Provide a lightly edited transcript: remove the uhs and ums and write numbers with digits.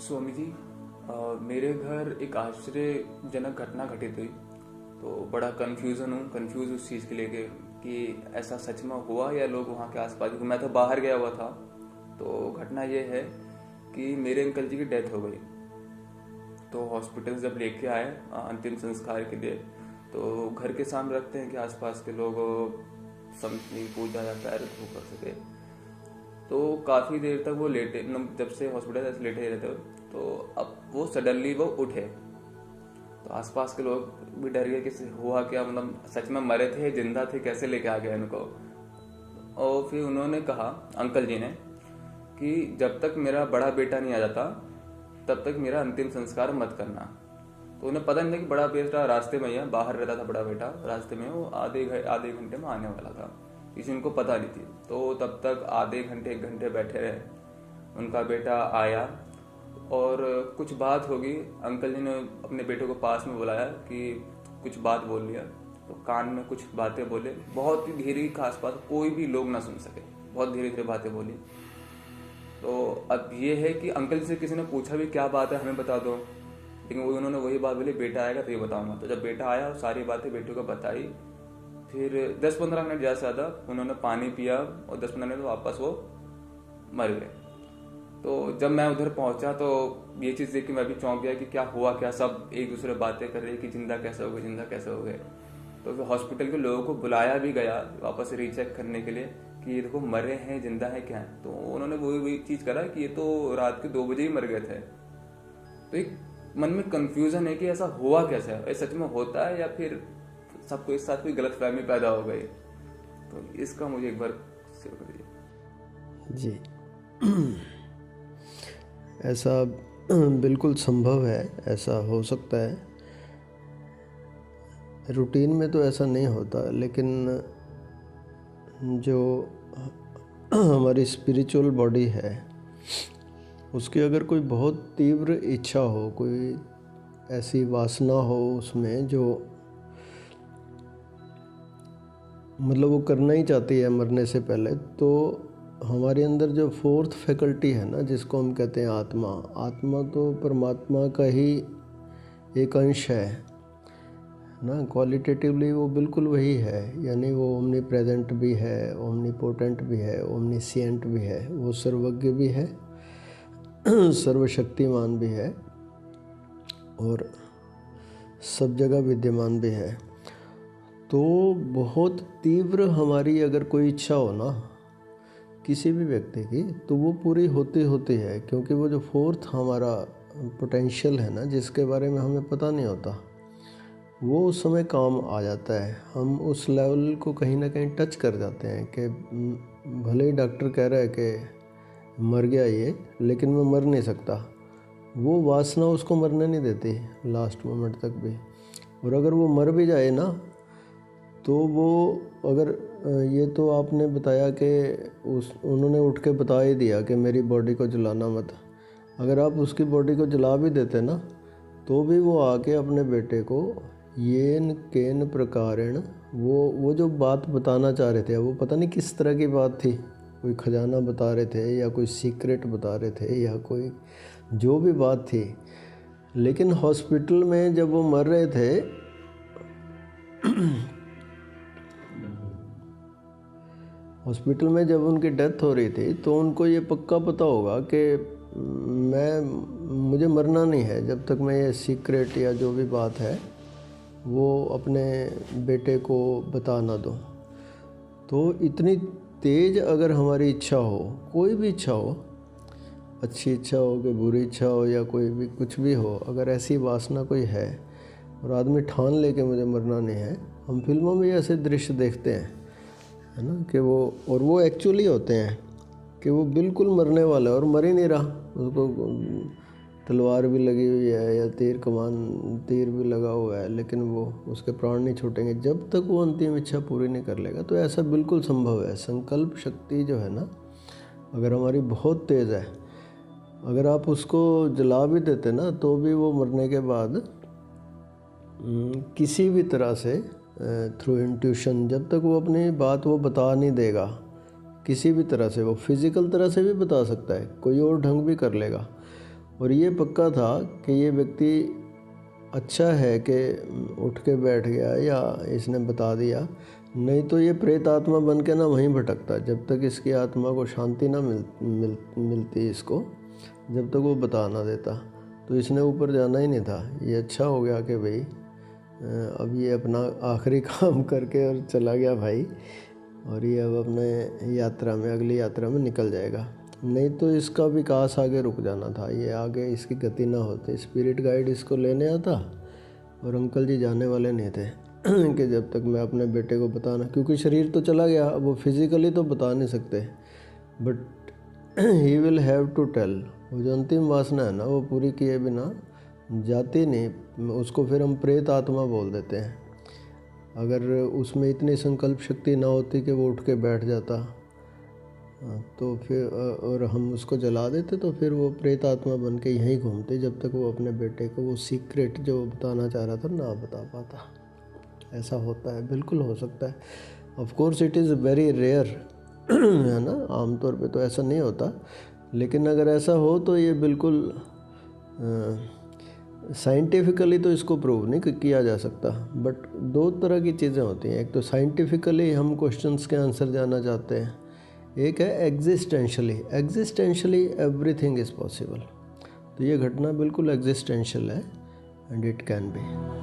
स्वामी जी, मेरे घर एक आश्चर्यजनक घटना घटित हुई। तो बड़ा कंफ्यूज उस चीज़ के लेके कि ऐसा सच में हुआ या लोग वहाँ के आसपास, क्योंकि मैं तो बाहर गया हुआ था। तो घटना ये है कि मेरे अंकल जी की डेथ हो गई। तो हॉस्पिटल जब लेके आए अंतिम संस्कार के लिए, तो घर के सामने रखते हैं कि आसपास के लोग समझी पूजा या पैर धो कर सके। तो काफ़ी देर तक वो लेटे, जब से हॉस्पिटल से लेटे रहते हो, तो अब वो सडनली वो उठे। तो आसपास के लोग भी डर गए कि हुआ क्या, मतलब सच में मरे थे, जिंदा थे, कैसे लेके आ गए उनको। और फिर उन्होंने कहा, अंकल जी ने, कि जब तक मेरा बड़ा बेटा नहीं आ जाता तब तक मेरा अंतिम संस्कार मत करना। तो उन्हें पता नहीं था कि बड़ा बेटा रास्ते में ही है, बाहर रहता था बड़ा बेटा रास्ते में, वो आधे घंटे में आने वाला था, इसी उनको पता नहीं थी। तो तब तक आधे घंटे 1 घंटे बैठे रहे। उनका बेटा आया और कुछ बात होगी, अंकल जी ने अपने बेटे को पास में बुलाया कि कुछ बात बोल लिया। तो कान में कुछ बातें बोले, बहुत ही धीरे, आसपास कोई भी लोग ना सुन सके, बहुत धीरे धीरे बातें बोली। तो अब ये है कि अंकल से किसी ने पूछा भी क्या बात है, हमें बता दो, लेकिन उन्होंने वही बात बोली, बेटा आएगा तो ये बताऊंगा। तो जब बेटा आया, सारी बातें बेटे को बताई। फिर 10-15 मिनट ज़्यादा से ज़्यादा उन्होंने पानी पिया और 10-15 मिनट वापस वो मर गए। तो जब मैं उधर पहुंचा तो ये चीज़ देख के मैं भी चौंक गया कि क्या हुआ, क्या सब एक दूसरे बातें कर रहे कि जिंदा कैसे हो गए, जिंदा कैसे हो गए। तो फिर हॉस्पिटल के लोगों को बुलाया भी गया वापस रीचेक करने के लिए कि ये देखो मरे हैं, जिंदा है क्या है। तो उन्होंने वही चीज़ करा कि ये तो रात के 2 बजे ही मर गए थे। तो एक मन में कंफ्यूजन है कि ऐसा हुआ कैसे है, सच में होता है या फिर सबको इस साथ कोई गलतफहमी पैदा हो गई। तो इसका मुझे एक बार शेयर कर दीजिए। जी। ऐसा बिल्कुल संभव है, ऐसा हो सकता है। रूटीन में तो ऐसा नहीं होता, लेकिन जो हमारी स्पिरिचुअल बॉडी है उसकी अगर कोई बहुत तीव्र इच्छा हो, कोई ऐसी वासना हो उसमें जो मतलब वो करना ही चाहती है मरने से पहले, तो हमारे अंदर जो 4th फैकल्टी है ना, जिसको हम कहते हैं आत्मा तो परमात्मा का ही एक अंश है ना। क्वालिटेटिवली वो बिल्कुल वही है, यानी वो ओमनी प्रेजेंट भी है, ओमनी पोटेंट भी है, ओमनीसिएंट भी है, वो सर्वज्ञ भी है, सर्वशक्तिमान भी है और सब जगह विद्यमान भी है। तो बहुत तीव्र हमारी अगर कोई इच्छा हो ना किसी भी व्यक्ति की, तो वो पूरी होती होती है, क्योंकि वो जो 4th हमारा पोटेंशियल है ना, जिसके बारे में हमें पता नहीं होता, वो उस समय काम आ जाता है। हम उस लेवल को कहीं ना कहीं टच कर जाते हैं कि भले ही डॉक्टर कह रहा है कि मर गया ये, लेकिन मैं मर नहीं सकता। वो वासना उसको मरने नहीं देती लास्ट मोमेंट तक भी। और अगर वो मर भी जाए ना, तो वो अगर ये तो आपने बताया कि उन्होंने उठ के बता ही दिया कि मेरी बॉडी को जलाना मत। अगर आप उसकी बॉडी को जला भी देते ना, तो भी वो आके अपने बेटे को येन केन प्रकारेण वो जो बात बताना चाह रहे थे, वो पता नहीं किस तरह की बात थी, कोई खजाना बता रहे थे या कोई सीक्रेट बता रहे थे या कोई जो भी बात थी। लेकिन हॉस्पिटल में जब वो मर रहे थे हॉस्पिटल में जब उनकी डेथ हो रही थी, तो उनको ये पक्का पता होगा कि मुझे मरना नहीं है जब तक मैं ये सीक्रेट या जो भी बात है वो अपने बेटे को बता ना दूँ। तो इतनी तेज़ अगर हमारी इच्छा हो, कोई भी इच्छा हो, अच्छी इच्छा हो कि बुरी इच्छा हो या कोई भी कुछ भी हो, अगर ऐसी वासना कोई है और आदमी ठान ले के मुझे मरना नहीं है, हम फिल्मों में ऐसे दृश्य देखते हैं, है ना, कि वो एक्चुअली होते हैं कि वो बिल्कुल मरने वाला है और मर ही नहीं रहा। उसको तलवार भी लगी हुई है या तीर भी लगा हुआ है, लेकिन वो उसके प्राण नहीं छूटेंगे जब तक वो अंतिम इच्छा पूरी नहीं कर लेगा। तो ऐसा बिल्कुल संभव है। संकल्प शक्ति जो है ना, अगर हमारी बहुत तेज़ है, अगर आप उसको जला भी देते ना, तो भी वो मरने के बाद किसी भी तरह से थ्रू इंट्यूशन, जब तक वो अपनी बात वो बता नहीं देगा, किसी भी तरह से, वो फिज़िकल तरह से भी बता सकता है, कोई और ढंग भी कर लेगा, और ये पक्का था कि ये व्यक्ति अच्छा है कि उठ के बैठ गया या इसने बता दिया, नहीं तो ये प्रेत आत्मा बन के ना वहीं भटकता जब तक इसकी आत्मा को शांति ना मिलती इसको, जब तक वो बता ना देता। तो इसने ऊपर जाना ही नहीं था। ये अच्छा हो गया कि भाई अब ये अपना आखिरी काम करके और चला गया भाई, और ये अब अपने यात्रा में, अगली यात्रा में निकल जाएगा। नहीं तो इसका विकास आगे रुक जाना था, ये आगे इसकी गति ना होती। स्पिरिट गाइड इसको लेने आता और अंकल जी जाने वाले नहीं थे कि जब तक मैं अपने बेटे को बताना, क्योंकि शरीर तो चला गया, अब वो फिज़िकली तो बता नहीं सकते, but he will have to tell. वो जो अंतिम वासना है ना, वो पूरी किए बिना जाती नहीं। उसको फिर हम प्रेत आत्मा बोल देते हैं। अगर उसमें इतनी संकल्प शक्ति ना होती कि वो उठ के बैठ जाता तो फिर और हम उसको जला देते, तो फिर वो प्रेत आत्मा बन के यहीं घूमते जब तक वो अपने बेटे को वो सीक्रेट जो बताना चाह रहा था ना बता पाता। ऐसा होता है, बिल्कुल हो सकता है। Of course it is very rare है ना, आमतौर पे तो ऐसा नहीं होता, लेकिन अगर ऐसा हो तो ये बिल्कुल साइंटिफिकली तो इसको प्रूव नहीं किया जा सकता। बट दो तरह की चीज़ें होती हैं, एक तो साइंटिफिकली हम क्वेश्चंस के आंसर जानना चाहते हैं, एक है एग्जिस्टेंशली एवरीथिंग इज़ पॉसिबल। तो ये घटना बिल्कुल एग्जिस्टेंशियल है एंड इट कैन बी।